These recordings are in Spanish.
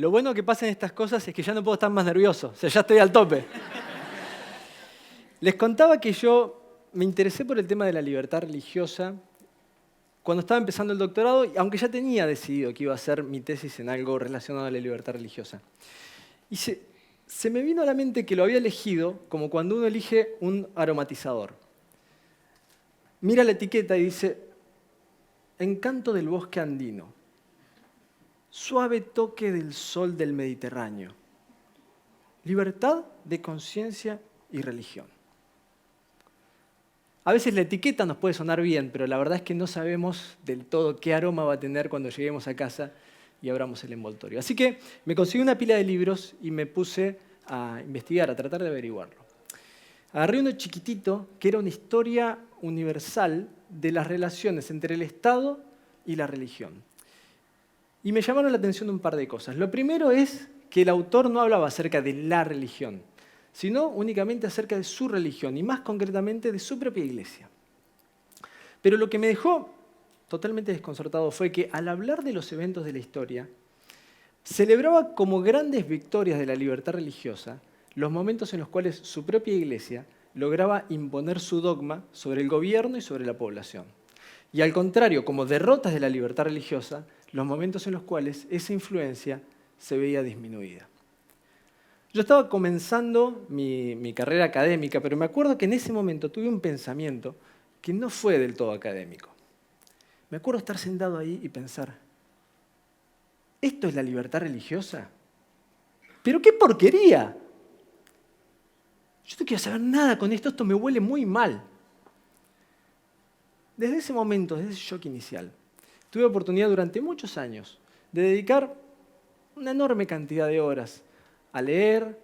Lo bueno que pasa en estas cosas es que ya no puedo estar más nervioso, o sea, ya estoy al tope. Les contaba que yo me interesé por el tema de la libertad religiosa cuando estaba empezando el doctorado, aunque ya tenía decidido que iba a hacer mi tesis en algo relacionado a la libertad religiosa. Y se me vino a la mente que lo había elegido como cuando uno elige un aromatizador. Mira la etiqueta y dice, encanto del bosque andino, suave toque del sol del Mediterráneo, libertad de conciencia y religión. A veces la etiqueta nos puede sonar bien, pero la verdad es que no sabemos del todo qué aroma va a tener cuando lleguemos a casa y abramos el envoltorio. Así que me conseguí una pila de libros y me puse a investigar, a tratar de averiguarlo. Agarré uno chiquitito que era una historia universal de las relaciones entre el Estado y la religión. Y me llamaron la atención un par de cosas. Lo primero es que el autor no hablaba acerca de la religión, sino únicamente acerca de su religión y más concretamente de su propia iglesia. Pero lo que me dejó totalmente desconcertado fue que al hablar de los eventos de la historia, celebraba como grandes victorias de la libertad religiosa los momentos en los cuales su propia iglesia lograba imponer su dogma sobre el gobierno y sobre la población. Y al contrario, como derrotas de la libertad religiosa, los momentos en los cuales esa influencia se veía disminuida. Yo estaba comenzando mi carrera académica, pero me acuerdo que en ese momento tuve un pensamiento que no fue del todo académico. Me acuerdo estar sentado ahí y pensar, ¿esto es la libertad religiosa? ¡Pero qué porquería! Yo no quiero saber nada con esto me huele muy mal. Desde ese momento, desde ese shock inicial, tuve oportunidad durante muchos años de dedicar una enorme cantidad de horas a leer,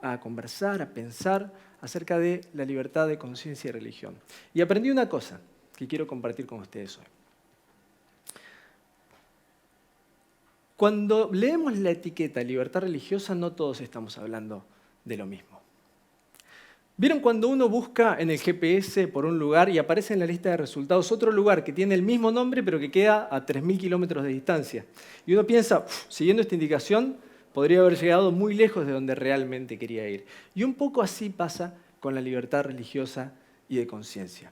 a conversar, a pensar acerca de la libertad de conciencia y religión. Y aprendí una cosa que quiero compartir con ustedes hoy. Cuando leemos la etiqueta libertad religiosa, no todos estamos hablando de lo mismo. ¿Vieron cuando uno busca en el GPS por un lugar y aparece en la lista de resultados otro lugar que tiene el mismo nombre pero que queda a 3.000 kilómetros de distancia? Y uno piensa, siguiendo esta indicación, podría haber llegado muy lejos de donde realmente quería ir. Y un poco así pasa con la libertad religiosa y de conciencia.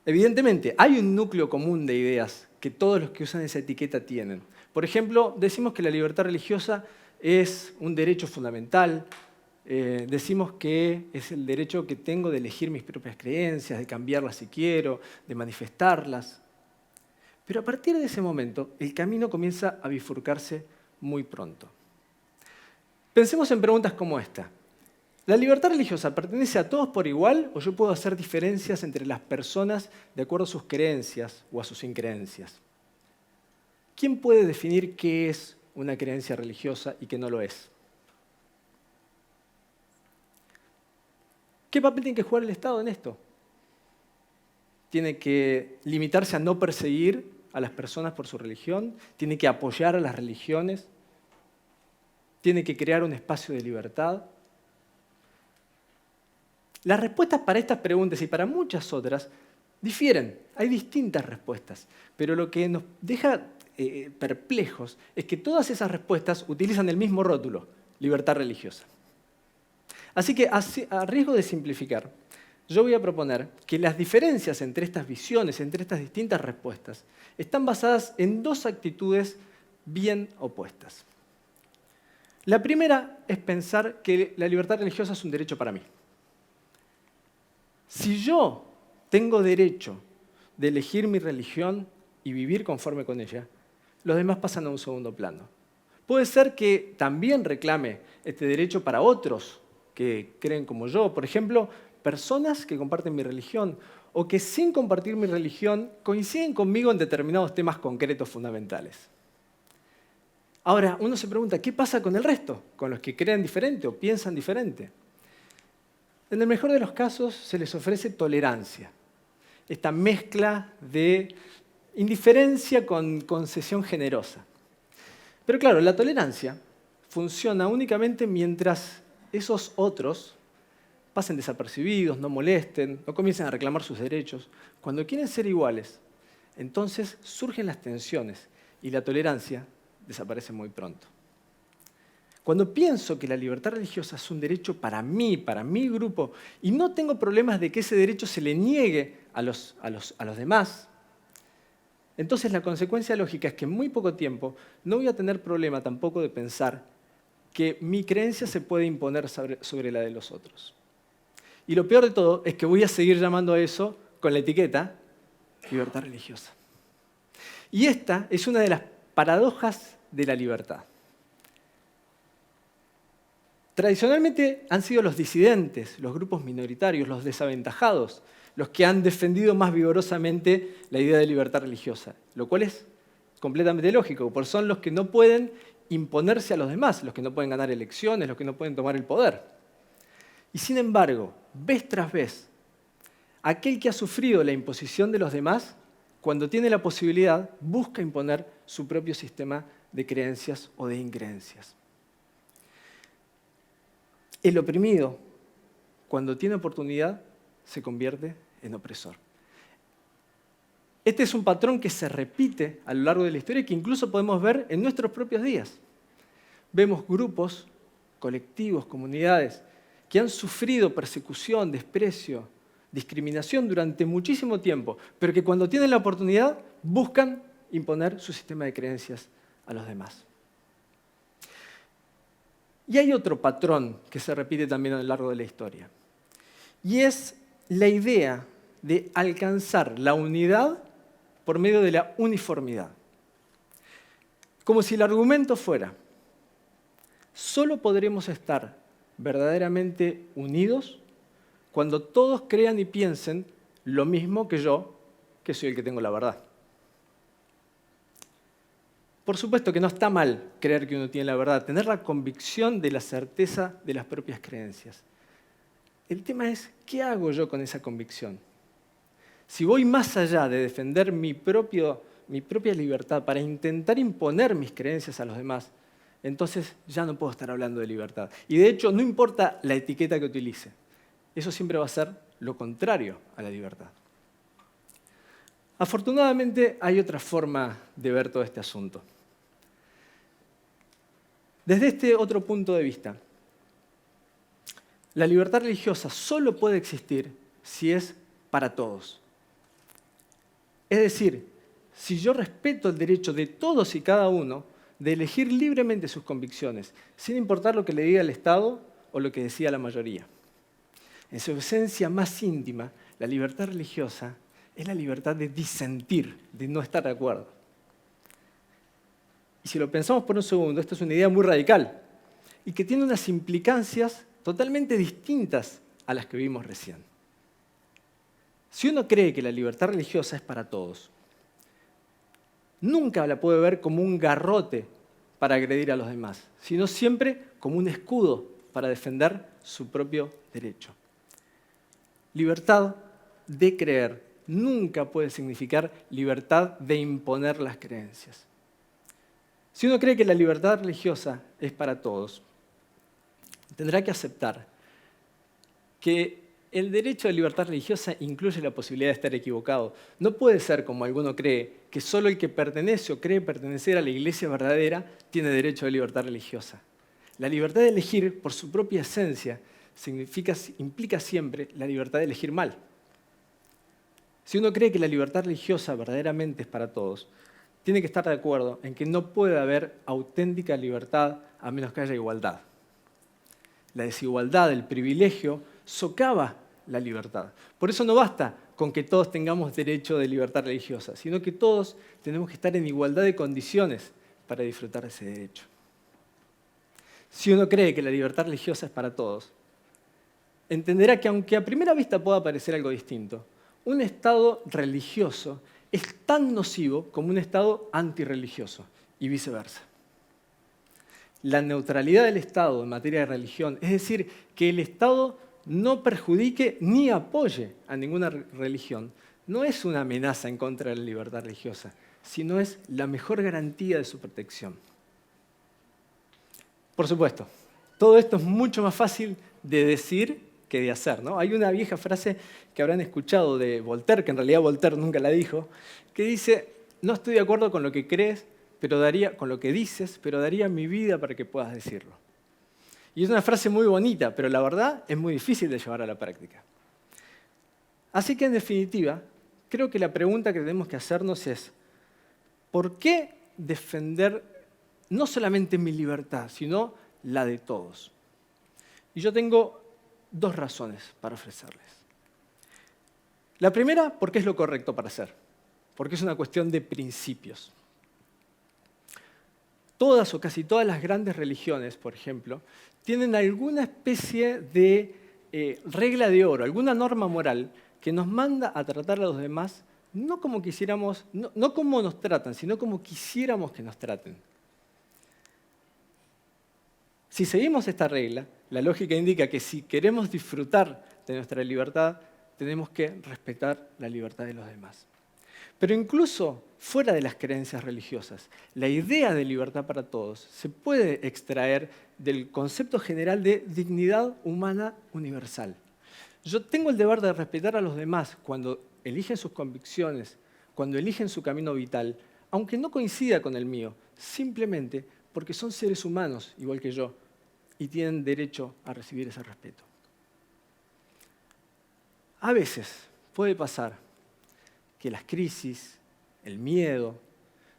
Evidentemente, hay un núcleo común de ideas que todos los que usan esa etiqueta tienen. Por ejemplo, decimos que la libertad religiosa es un derecho fundamental, decimos que es el derecho que tengo de elegir mis propias creencias, de cambiarlas si quiero, de manifestarlas. Pero a partir de ese momento, el camino comienza a bifurcarse muy pronto. Pensemos en preguntas como esta. ¿La libertad religiosa pertenece a todos por igual o yo puedo hacer diferencias entre las personas de acuerdo a sus creencias o a sus increencias? ¿Quién puede definir qué es una creencia religiosa y qué no lo es? ¿Qué papel tiene que jugar el Estado en esto? ¿Tiene que limitarse a no perseguir a las personas por su religión? ¿Tiene que apoyar a las religiones? ¿Tiene que crear un espacio de libertad? Las respuestas para estas preguntas y para muchas otras difieren. Hay distintas respuestas, pero lo que nos deja perplejos es que todas esas respuestas utilizan el mismo rótulo, libertad religiosa. Así que, a riesgo de simplificar, yo voy a proponer que las diferencias entre estas visiones, entre estas distintas respuestas, están basadas en dos actitudes bien opuestas. La primera es pensar que la libertad religiosa es un derecho para mí. Si yo tengo derecho de elegir mi religión y vivir conforme con ella, los demás pasan a un segundo plano. Puede ser que también reclame este derecho para otros que creen como yo, por ejemplo, personas que comparten mi religión o que sin compartir mi religión coinciden conmigo en determinados temas concretos fundamentales. Ahora, uno se pregunta, ¿qué pasa con el resto? ¿Con los que creen diferente o piensan diferente? En el mejor de los casos se les ofrece tolerancia, esta mezcla de indiferencia con concesión generosa. Pero claro, la tolerancia funciona únicamente mientras esos otros pasen desapercibidos, no molesten, no comiencen a reclamar sus derechos. Cuando quieren ser iguales, entonces surgen las tensiones y la tolerancia desaparecen muy pronto. Cuando pienso que la libertad religiosa es un derecho para mí, para mi grupo, y no tengo problemas de que ese derecho se le niegue a los demás, entonces la consecuencia lógica es que en muy poco tiempo no voy a tener problema tampoco de pensar que mi creencia se puede imponer sobre la de los otros. Y lo peor de todo es que voy a seguir llamando a eso con la etiqueta libertad religiosa. Y esta es una de las paradojas de la libertad. Tradicionalmente han sido los disidentes, los grupos minoritarios, los desaventajados, los que han defendido más vigorosamente la idea de libertad religiosa, lo cual es completamente lógico, porque son los que no pueden imponerse a los demás, los que no pueden ganar elecciones, los que no pueden tomar el poder. Y sin embargo, vez tras vez, aquel que ha sufrido la imposición de los demás, cuando tiene la posibilidad, busca imponer su propio sistema de creencias o de increencias. El oprimido, cuando tiene oportunidad, se convierte en opresor. Este es un patrón que se repite a lo largo de la historia y que incluso podemos ver en nuestros propios días. Vemos grupos, colectivos, comunidades que han sufrido persecución, desprecio, discriminación durante muchísimo tiempo, pero que cuando tienen la oportunidad buscan imponer su sistema de creencias a los demás. Y hay otro patrón que se repite también a lo largo de la historia, y es la idea de alcanzar la unidad por medio de la uniformidad. Como si el argumento fuera, solo podremos estar verdaderamente unidos cuando todos crean y piensen lo mismo que yo, que soy el que tengo la verdad. Por supuesto que no está mal creer que uno tiene la verdad, tener la convicción de la certeza de las propias creencias. El tema es, ¿qué hago yo con esa convicción? Si voy más allá de defender mi propia libertad para intentar imponer mis creencias a los demás, entonces ya no puedo estar hablando de libertad. Y de hecho, no importa la etiqueta que utilice, eso siempre va a ser lo contrario a la libertad. Afortunadamente, hay otra forma de ver todo este asunto. Desde este otro punto de vista, la libertad religiosa solo puede existir si es para todos. Es decir, si yo respeto el derecho de todos y cada uno de elegir libremente sus convicciones, sin importar lo que le diga el Estado o lo que decía la mayoría. En su esencia más íntima, la libertad religiosa es la libertad de disentir, de no estar de acuerdo. Y si lo pensamos por un segundo, esta es una idea muy radical y que tiene unas implicancias totalmente distintas a las que vimos recién. Si uno cree que la libertad religiosa es para todos, nunca la puede ver como un garrote para agredir a los demás, sino siempre como un escudo para defender su propio derecho. Libertad de creer nunca puede significar libertad de imponer las creencias. Si uno cree que la libertad religiosa es para todos, tendrá que aceptar que el derecho de libertad religiosa incluye la posibilidad de estar equivocado. No puede ser, como alguno cree, que solo el que pertenece o cree pertenecer a la iglesia verdadera tiene derecho de libertad religiosa. La libertad de elegir, por su propia esencia, implica siempre la libertad de elegir mal. Si uno cree que la libertad religiosa verdaderamente es para todos, tiene que estar de acuerdo en que no puede haber auténtica libertad a menos que haya igualdad. La desigualdad, el privilegio, socava la libertad. Por eso no basta con que todos tengamos derecho de libertad religiosa, sino que todos tenemos que estar en igualdad de condiciones para disfrutar de ese derecho. Si uno cree que la libertad religiosa es para todos, entenderá que aunque a primera vista pueda parecer algo distinto, un Estado religioso es tan nocivo como un Estado antirreligioso y viceversa. La neutralidad del Estado en materia de religión, es decir, que el Estado no perjudique ni apoye a ninguna religión, no es una amenaza en contra de la libertad religiosa, sino es la mejor garantía de su protección. Por supuesto, todo esto es mucho más fácil de decir que de hacer, ¿no? Hay una vieja frase que habrán escuchado de Voltaire, que en realidad Voltaire nunca la dijo, que dice, no estoy de acuerdo con lo que crees, con lo que dices, pero daría mi vida para que puedas decirlo. Y es una frase muy bonita, pero la verdad es muy difícil de llevar a la práctica. Así que, en definitiva, creo que la pregunta que tenemos que hacernos es, ¿por qué defender no solamente mi libertad, sino la de todos? Y yo tengo 2 razones para ofrecerles. La primera, porque es lo correcto para hacer, porque es una cuestión de principios. Todas o casi todas las grandes religiones, por ejemplo, tienen alguna especie de regla de oro, alguna norma moral que nos manda a tratar a los demás no como quisiéramos, no como nos tratan, sino como quisiéramos que nos traten. Si seguimos esta regla, la lógica indica que si queremos disfrutar de nuestra libertad, tenemos que respetar la libertad de los demás. Pero incluso fuera de las creencias religiosas, la idea de libertad para todos se puede extraer del concepto general de dignidad humana universal. Yo tengo el deber de respetar a los demás cuando eligen sus convicciones, cuando eligen su camino vital, aunque no coincida con el mío, simplemente porque son seres humanos, igual que yo, y tienen derecho a recibir ese respeto. A veces puede pasar que las crisis, el miedo,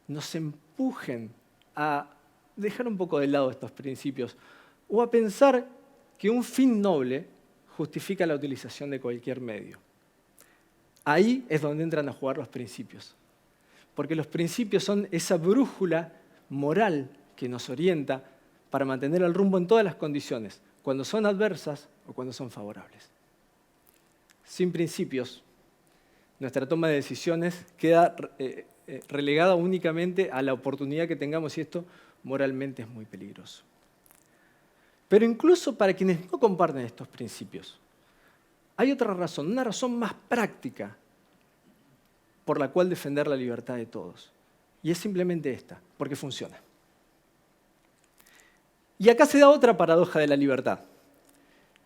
nos empujen a dejar un poco de lado estos principios o a pensar que un fin noble justifica la utilización de cualquier medio. Ahí es donde entran a jugar los principios, porque los principios son esa brújula moral que nos orienta para mantener el rumbo en todas las condiciones, cuando son adversas o cuando son favorables. Sin principios, nuestra toma de decisiones queda relegada únicamente a la oportunidad que tengamos y esto moralmente es muy peligroso. Pero incluso para quienes no comparten estos principios, hay otra razón, una razón más práctica por la cual defender la libertad de todos. Y es simplemente esta, porque funciona. Y acá se da otra paradoja de la libertad.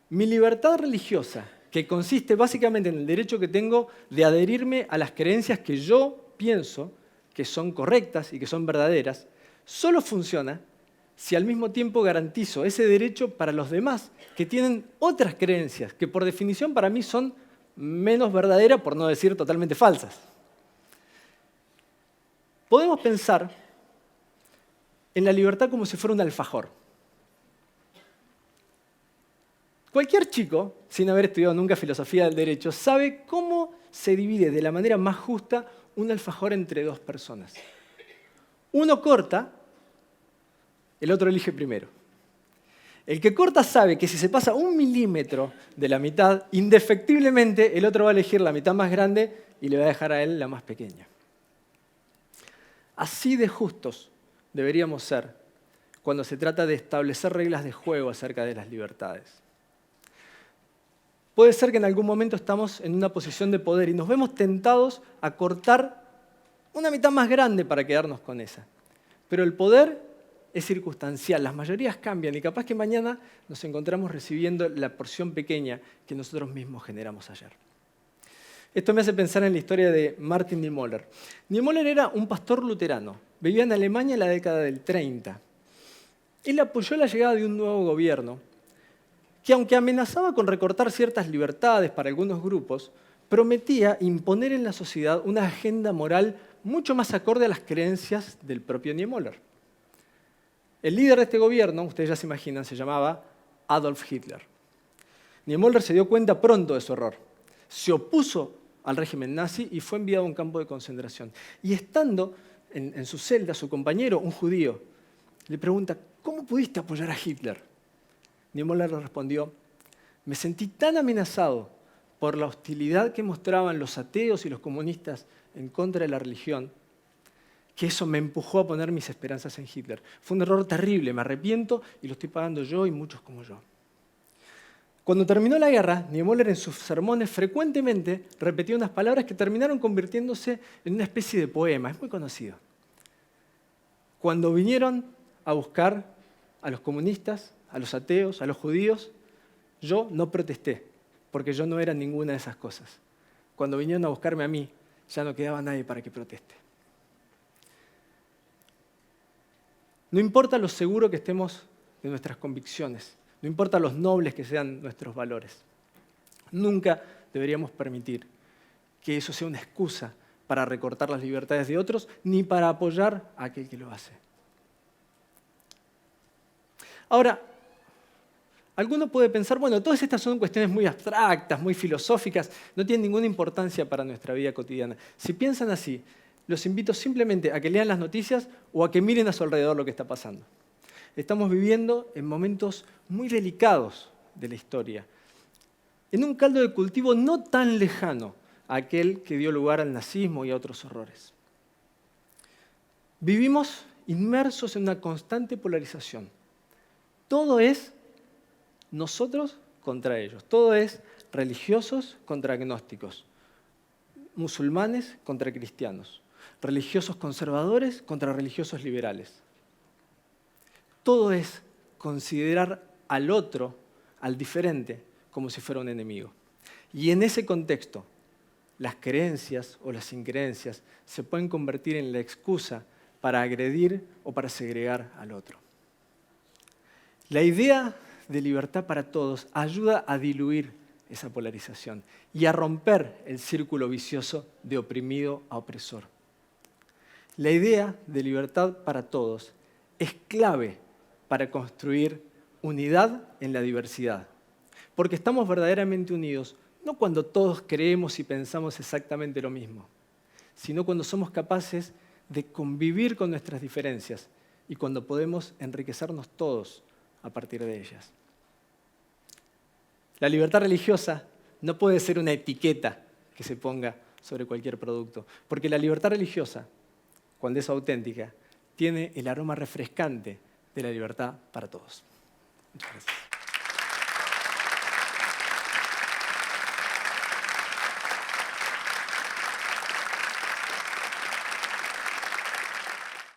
Mi libertad religiosa, que consiste básicamente en el derecho que tengo de adherirme a las creencias que yo pienso que son correctas y que son verdaderas, solo funciona si al mismo tiempo garantizo ese derecho para los demás que tienen otras creencias que por definición para mí son menos verdaderas, por no decir totalmente falsas. Podemos pensar en la libertad como si fuera un alfajor. Cualquier chico, sin haber estudiado nunca filosofía del derecho, sabe cómo se divide de la manera más justa un alfajor entre 2 personas. Uno corta, el otro elige primero. El que corta sabe que si se pasa 1 milímetro de la mitad, indefectiblemente el otro va a elegir la mitad más grande y le va a dejar a él la más pequeña. Así de justos deberíamos ser cuando se trata de establecer reglas de juego acerca de las libertades. Puede ser que en algún momento estamos en una posición de poder y nos vemos tentados a cortar una mitad más grande para quedarnos con esa. Pero el poder es circunstancial, las mayorías cambian y capaz que mañana nos encontramos recibiendo la porción pequeña que nosotros mismos generamos ayer. Esto me hace pensar en la historia de Martin Niemöller. Niemöller era un pastor luterano, vivía en Alemania en la década del 30. Él apoyó la llegada de un nuevo gobierno que, aunque amenazaba con recortar ciertas libertades para algunos grupos, prometía imponer en la sociedad una agenda moral mucho más acorde a las creencias del propio Niemöller. El líder de este gobierno, ustedes ya se imaginan, se llamaba Adolf Hitler. Niemöller se dio cuenta pronto de su error. Se opuso al régimen nazi y fue enviado a un campo de concentración. Y estando en su celda, su compañero, un judío, le pregunta, ¿cómo pudiste apoyar a Hitler? Niemöller le respondió, me sentí tan amenazado por la hostilidad que mostraban los ateos y los comunistas en contra de la religión, que eso me empujó a poner mis esperanzas en Hitler. Fue un error terrible, me arrepiento y lo estoy pagando yo y muchos como yo. Cuando terminó la guerra, Niemöller en sus sermones frecuentemente repetía unas palabras que terminaron convirtiéndose en una especie de poema, es muy conocido. Cuando vinieron a buscar a los comunistas, a los ateos, a los judíos, yo no protesté, porque yo no era ninguna de esas cosas. Cuando vinieron a buscarme a mí, ya no quedaba nadie para que proteste. No importa lo seguro que estemos de nuestras convicciones, no importa los nobles que sean nuestros valores. Nunca deberíamos permitir que eso sea una excusa para recortar las libertades de otros, ni para apoyar a aquel que lo hace. Ahora, alguno puede pensar, bueno, todas estas son cuestiones muy abstractas, muy filosóficas, no tienen ninguna importancia para nuestra vida cotidiana. Si piensan así, los invito simplemente a que lean las noticias o a que miren a su alrededor lo que está pasando. Estamos viviendo en momentos muy delicados de la historia, en un caldo de cultivo no tan lejano a aquel que dio lugar al nazismo y a otros horrores. Vivimos inmersos en una constante polarización. Todo es nosotros contra ellos. Todo es religiosos contra agnósticos, musulmanes contra cristianos, religiosos conservadores contra religiosos liberales. Todo es considerar al otro, al diferente, como si fuera un enemigo. Y en ese contexto, las creencias o las increencias se pueden convertir en la excusa para agredir o para segregar al otro. La idea de libertad para todos ayuda a diluir esa polarización y a romper el círculo vicioso de oprimido a opresor. La idea de libertad para todos es clave para construir unidad en la diversidad, porque estamos verdaderamente unidos no cuando todos creemos y pensamos exactamente lo mismo, sino cuando somos capaces de convivir con nuestras diferencias y cuando podemos enriquecernos todos a partir de ellas. La libertad religiosa no puede ser una etiqueta que se ponga sobre cualquier producto, porque la libertad religiosa, cuando es auténtica, tiene el aroma refrescante de la libertad para todos. Muchas gracias.